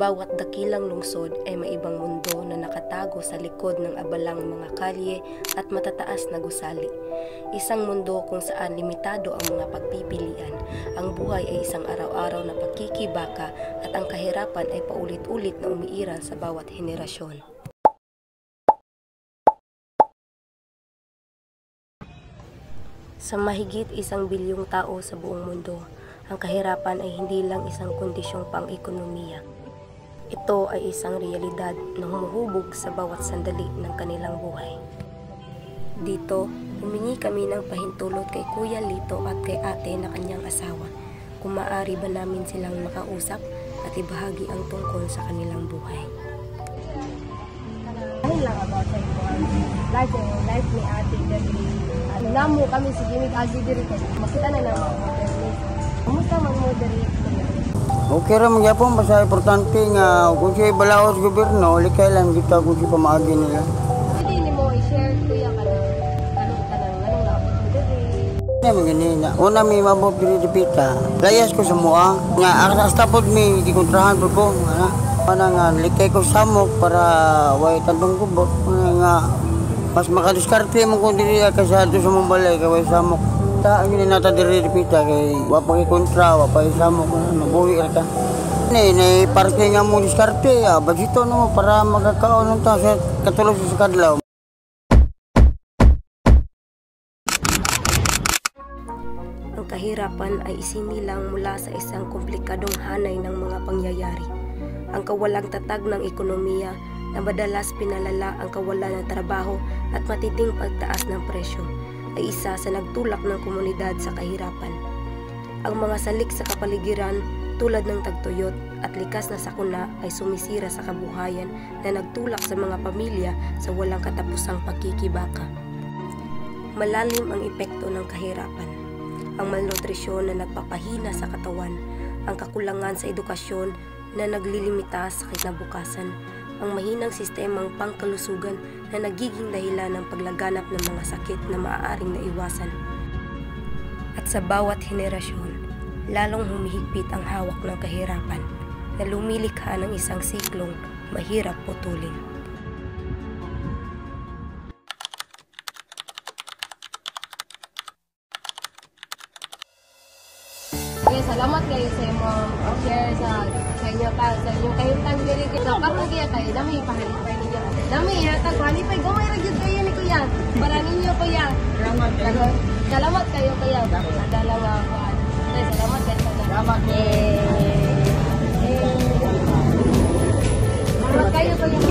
bawat dakilang lungsod ay may ibang mundo na nakatago sa likod ng abalang mga kalye at matataas na gusali. Isang mundo kung saan limitado ang mga pagpipilian, ang buhay ay isang araw-araw na pagkikibaka at ang kahirapan ay paulit-ulit na umiiral sa bawat henerasyon. Sa mahigit 1 bilyong tao sa buong mundo, ang kahirapan ay hindi lang isang kondisyong pang-ekonomiya. Ito ay isang realidad na humuhubog sa bawat sandali ng kanilang buhay. Dito, humingi kami ng pahintulot kay Kuya Lito at kay ate na kanyang asawa kung maaari ba namin silang makausap at ibahagi ang tungkol sa kanilang buhay. Ano lang about sa life ni ate dali. Namo kami si Gimig Agi diri kay makita na naman mo diri. Kumusta man mo diri? Okay ra man gyapon basta importante nga kung siya balaos gobyerno likay lang kita kung siya pamaagi nila. Pwede nimo i-share kuya kanang labot mo diri. Naman ganina. Una mi mabot diri dipita. Layas ko sa mua nga asta pod mi gikontrahan pod ko ana nga likay ko samok para way tantong kubot nga mas makadiskarte mo ko diri kaysa sa mumbalay kay way samok. Ta ang nata diri dipita kay wa pa kontra wa pa samok nabuhi ra ta. Ni parke nga mo diskarte budgeto no para magakaon ta sa katulog sa kadlaw. Ang kahirapan ay isinilang mula sa isang komplikadong hanay ng mga pangyayari. Ang kawalang tatag ng ekonomiya na madalas pinalala ang kawalan ng trabaho at matinding pagtaas ng presyo ay isa sa nagtulak ng komunidad sa kahirapan. Ang mga salik sa kapaligiran tulad ng tagtuyot at likas na sakuna ay sumisira sa kabuhayan na nagtulak sa mga pamilya sa walang katapusang pagkikibaka. Malalim ang epekto ng kahirapan. Ang malnutrisyon na nagpapahina sa katawan, ang kakulangan sa edukasyon na naglilimita sa kinabukasan, ang mahinang sistemang pangkalusugan na nagiging dahilan ng paglaganap ng mga sakit na maaaring naiwasan. At sa bawat henerasyon, lalong humihigpit ang hawak ng kahirapan na lumilikha ng isang siklong mahirap putulin. Okay, salamat kayo sa imong share sa inyo sa inyong kahimtang diri sa kapugiya kayo dami pahalipay niya. Dami tag halipay gaway ra gyud kayo ni kuya. Para ninyo kuya. Salamat kayo kuya. Adala nga ako. Salamat kayo. Salamat kayo kuya.